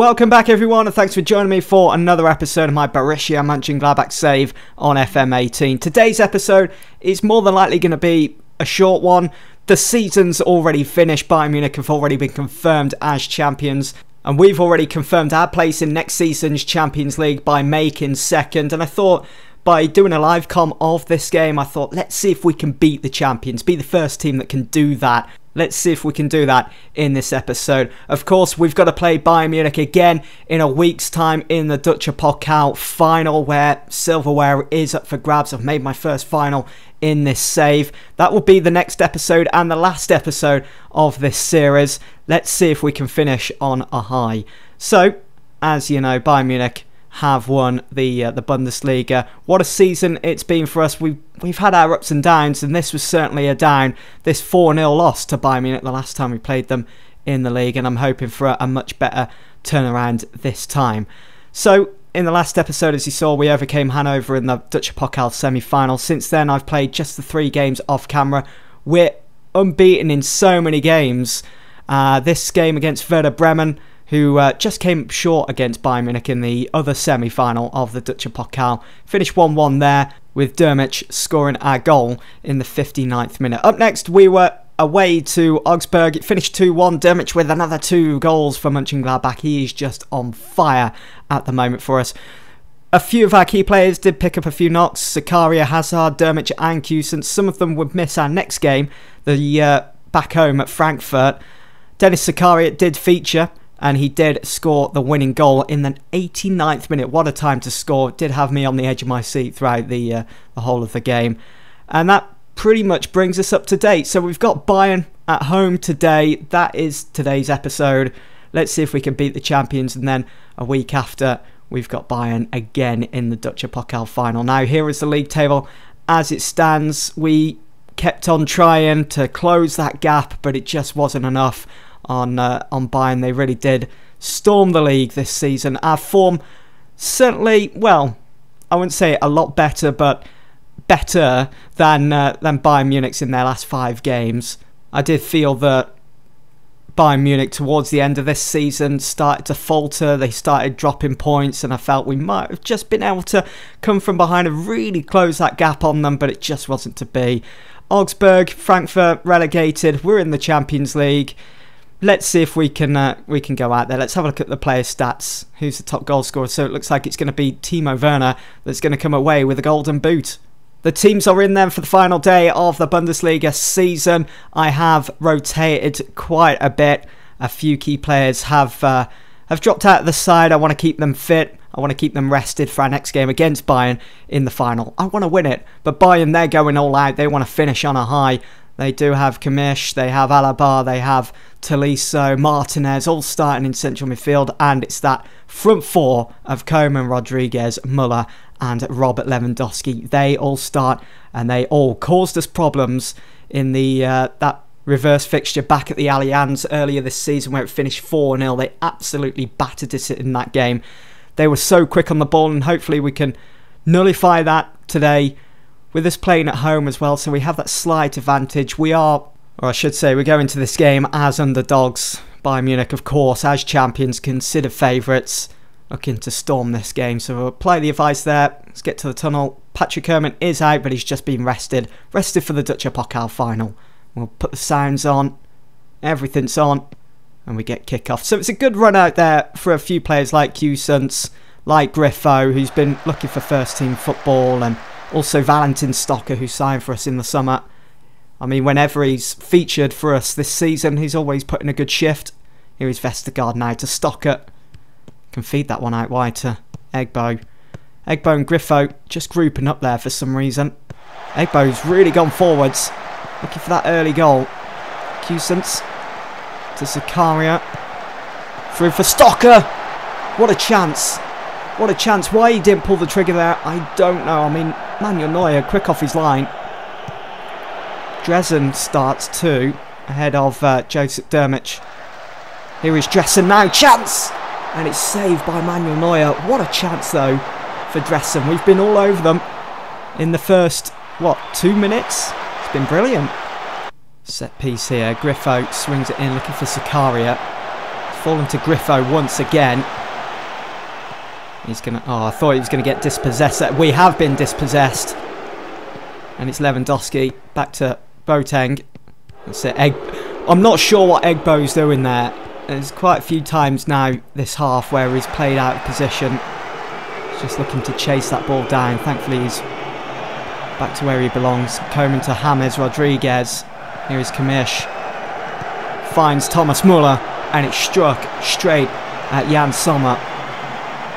Welcome back everyone, and thanks for joining me for another episode of my Borussia Mönchengladbach save on FM18. Today's episode is more than likely going to be a short one. The season's already finished. Bayern Munich have already been confirmed as champions, and we've already confirmed our place in next season's Champions League by making second. And I thought, by doing a live comm of this game, I thought, let's see if we can beat the champions, be the first team that can do that. Let's see if we can do that in this episode. Of course, we've got to play Bayern Munich again in a week's time in the Deutsche Pokal final, where silverware is up for grabs. I've made my first final in this save. That will be the next episode and the last episode of this series. Let's see if we can finish on a high. So, as you know, Bayern Munich have won the Bundesliga. What a season it's been for us. We've had our ups and downs, and this was certainly a down. This 4-0 loss to Bayern Munich the last time we played them in the league, and I'm hoping for a much better turnaround this time. So, in the last episode, as you saw, we overcame Hanover in the Deutsche Pokal semi-final. Since then, I've played just the 3 games off camera. We're unbeaten in so many games. This game against Werder Bremen, who just came short against Bayern Munich in the other semi-final of the Deutsche Pokal. Finished 1-1 there, with Dermich scoring our goal in the 59th minute. Up next, we were away to Augsburg. It finished 2-1. Dermich with another 2 goals for Mönchengladbach. He is just on fire at the moment for us. A few of our key players did pick up a few knocks. Zakaria, Hazard, Dermich and Kusens. Some of them would miss our next game, the back home at Frankfurt. Dennis Zakaria did feature, and he did score the winning goal in the 89th minute. What a time to score. Did have me on the edge of my seat throughout the whole of the game. And that pretty much brings us up to date. So we've got Bayern at home today. That is today's episode. Let's see if we can beat the champions. And then a week after, we've got Bayern again in the Deutsche Pokal final. Now, here is the league table as it stands. We kept on trying to close that gap, but it just wasn't enough on Bayern. They really did storm the league this season. Our form certainly, well, I wouldn't say a lot better, but better than Bayern Munich's in their last 5 games. I did feel that Bayern Munich towards the end of this season started to falter. They started dropping points, and I felt we might have just been able to come from behind and really close that gap on them, but it just wasn't to be. Augsburg, Frankfurt relegated. We're in the Champions League. Let's see if we can go out there. Let's have a look at the player stats. Who's the top goal scorer? So it looks like it's going to be Timo Werner that's going to come away with a golden boot. The teams are in then for the final day of the Bundesliga season. I have rotated quite a bit. A few key players have dropped out of the side. I want to keep them fit. I want to keep them rested for our next game against Bayern in the final. I want to win it, but Bayern, they're going all out. They want to finish on a high. They do have Kimmich, they have Alaba, they have Tolisso, Martinez, all starting in central midfield, and it's that front 4 of Koeman, Rodriguez, Müller and Robert Lewandowski. They all start, and they all caused us problems in the that reverse fixture back at the Allianz earlier this season, where it finished 4-0. They absolutely battered us in that game. They were so quick on the ball, and hopefully we can nullify that today with us playing at home as well, so we have that slight advantage. We are, or I should say, we're going to this game as underdogs. Bayern Munich, of course, as champions, considered favourites, looking to storm this game. So we'll apply the advice there. Let's get to the tunnel. Patrick Koeman is out, but he's just been rested for the Deutsche Pokal final. We'll put the sounds on, everything's on, and we get kickoff. So it's a good run out there for a few players like Kusens, like Griffo, who's been looking for first team football, and also Valentin Stocker, who signed for us in the summer. I mean, whenever he's featured for us this season, he's always put in a good shift. Here is Vestergaard now to Stocker. Can feed that one out wide to Egbo. Egbo and Griffo just grouping up there for some reason. Egbo's really gone forwards, looking for that early goal. Kusens to Zakaria. Through for Stocker. What a chance. What a chance. Why he didn't pull the trigger there, I don't know. I mean, Manuel Neuer, quick off his line. Dresden starts too, ahead of Joseph Dermich. Here is Dresden now. Chance! And it's saved by Manuel Neuer. What a chance, though, for Dresden. We've been all over them in the first, what, 2 minutes? It's been brilliant. Set piece here. Griffo swings it in, looking for Zakaria. fallen to Griffo once again. He's going to... Oh, I thought he was going to get dispossessed. We have been dispossessed. And it's Lewandowski. Back to Boateng. That's it. I'm not sure what Egbo's doing there. There's quite a few times now this half where he's played out of position. He's just looking to chase that ball down. Thankfully he's back to where he belongs. Coman to James Rodriguez. Here is Kimmich. Finds Thomas Muller. And it's struck straight at Jan Sommer.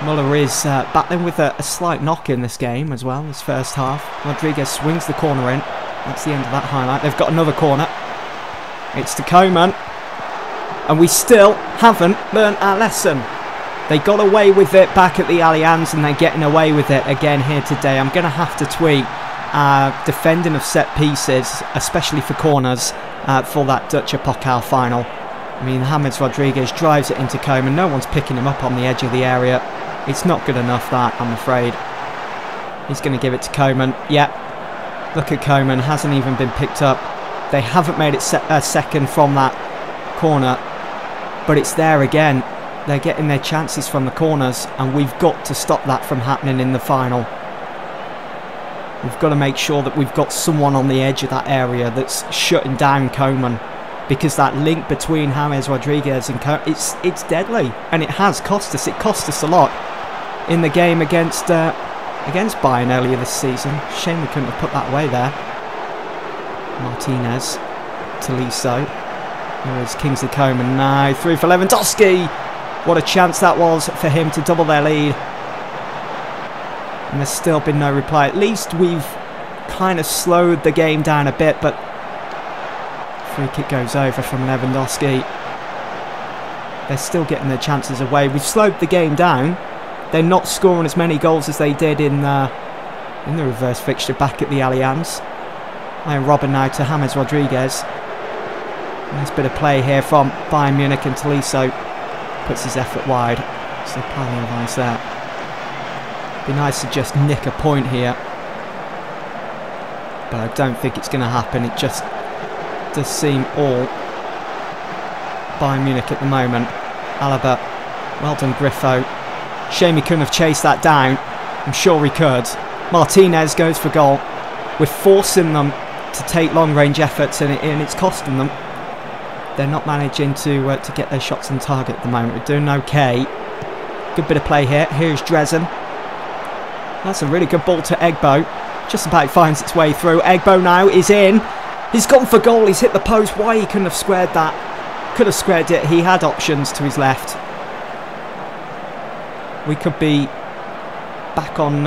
Muller is battling with a slight knock in this game as well, this first half. Rodriguez swings the corner in. That's the end of that highlight. They've got another corner. It's to Coman. And we still haven't learnt our lesson. They got away with it back at the Allianz and they're getting away with it again here today. I'm going to have to tweet defending of set pieces, especially for corners, for that Dutch Pokal final. I mean, James Rodriguez drives it into Coman. No one's picking him up on the edge of the area. It's not good enough, that, I'm afraid. He's going to give it to Coman. Yeah, look at Coman. Hasn't even been picked up. They haven't made it second from that corner. But it's there again. They're getting their chances from the corners. And we've got to stop that from happening in the final. We've got to make sure that we've got someone on the edge of that area that's shutting down Coman. Because that link between James Rodriguez and Coman, it's deadly. And it has cost us. It cost us a lot in the game against Bayern earlier this season. Shame we couldn't have put that away there. Martinez. Tolisso. Here is Kingsley Coman now. Through for Lewandowski. What a chance that was for him to double their lead. And there's still been no reply. At least we've kind of slowed the game down a bit, but free kick goes over from Lewandowski. They're still getting their chances away. We've slowed the game down. They're not scoring as many goals as they did in the reverse fixture back at the Allianz. And Robin now to James Rodriguez. Nice bit of play here from Bayern Munich, and Tolisso puts his effort wide. So plenty of ice there. Be nice to just nick a point here, but I don't think it's going to happen. It just does seem all Bayern Munich at the moment. Alaba, well done Griffo. Shame he couldn't have chased that down. I'm sure he could. Martinez goes for goal. We're forcing them to take long-range efforts, and it's costing them. They're not managing to get their shots on target at the moment. We're doing okay. Good bit of play here. Here's Dresden. That's a really good ball to Egbo. Just about finds its way through. Egbo now is in. He's gone for goal. He's hit the post. Why he couldn't have squared that? Could have squared it. He had options to his left. We could be back on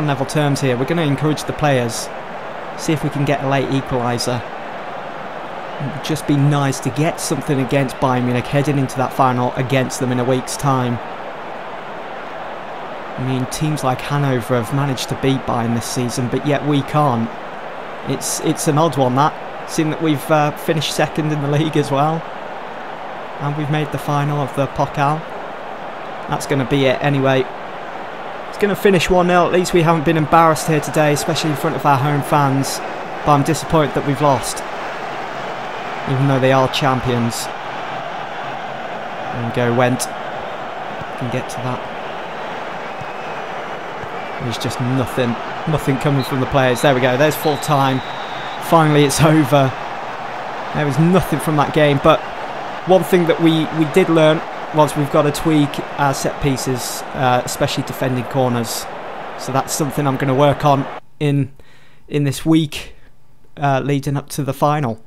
level terms here. We're going to encourage the players. See if we can get a late equaliser. It would just be nice to get something against Bayern Munich heading into that final against them in a week's time. I mean, teams like Hanover have managed to beat Bayern this season, but yet we can't. It's an odd one, that. Seeing that we've finished second in the league as well. And we've made the final of the Pokal. That's going to be it anyway. It's going to finish 1-0. At least we haven't been embarrassed here today, especially in front of our home fans. But I'm disappointed that we've lost, even though they are champions. There we go, Wendt. Can get to that. There's just nothing coming from the players. There we go, there's full time. Finally it's over. There was nothing from that game, but one thing that we did learn was we've got to tweak our set pieces, especially defending corners. So that's something I'm going to work on in this week leading up to the final.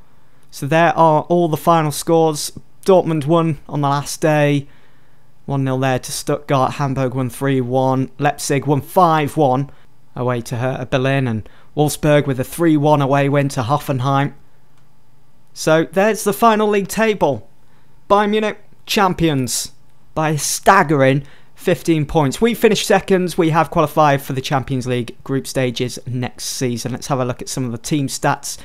So there are all the final scores. Dortmund won on the last day. 1-0 there to Stuttgart. Hamburg won 3-1. Leipzig won 5-1 away to Hertha Berlin. And Wolfsburg with a 3-1 away win to Hoffenheim. So there's the final league table. Bayern Munich, champions by a staggering 15 points. We finished seconds. We have qualified for the Champions League group stages next season. Let's have a look at some of the team stats.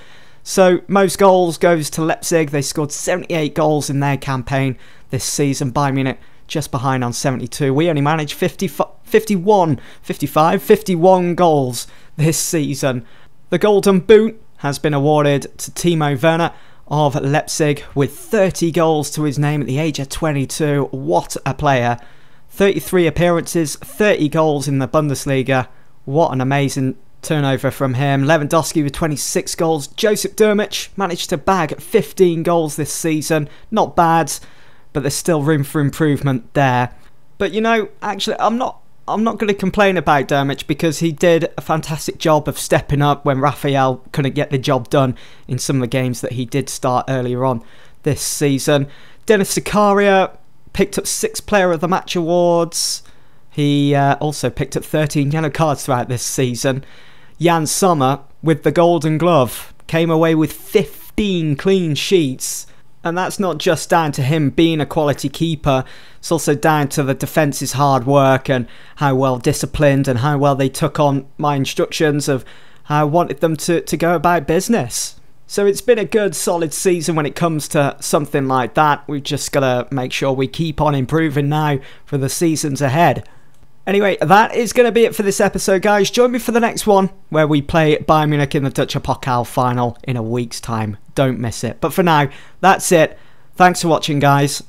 So most goals goes to Leipzig. They scored 78 goals in their campaign this season. Bayern Munich just behind on 72. We only managed 51 goals this season. The Golden Boot has been awarded to Timo Werner of Leipzig with 30 goals to his name at the age of 22. What a player. 33 appearances, 30 goals in the Bundesliga. What an amazing turnover from him. Lewandowski with 26 goals. Joseph Durmich managed to bag 15 goals this season. Not bad, but there's still room for improvement there. But you know, actually, I'm not going to complain about Durmich because he did a fantastic job of stepping up when Raphael couldn't get the job done in some of the games that he did start earlier on this season. Dennis Zakaria picked up 6 Player of the Match awards. He also picked up 13 yellow cards throughout this season. Jan Sommer, with the Golden Glove, came away with 15 clean sheets. And that's not just down to him being a quality keeper, it's also down to the defence's hard work and how well disciplined and how well they took on my instructions of how I wanted them to go about business. So it's been a good solid season when it comes to something like that. We've just got to make sure we keep on improving now for the seasons ahead. Anyway, that is going to be it for this episode, guys. Join me for the next one where we play Bayern Munich in the Dutch Pokal final in a week's time. Don't miss it. But for now, that's it. Thanks for watching, guys.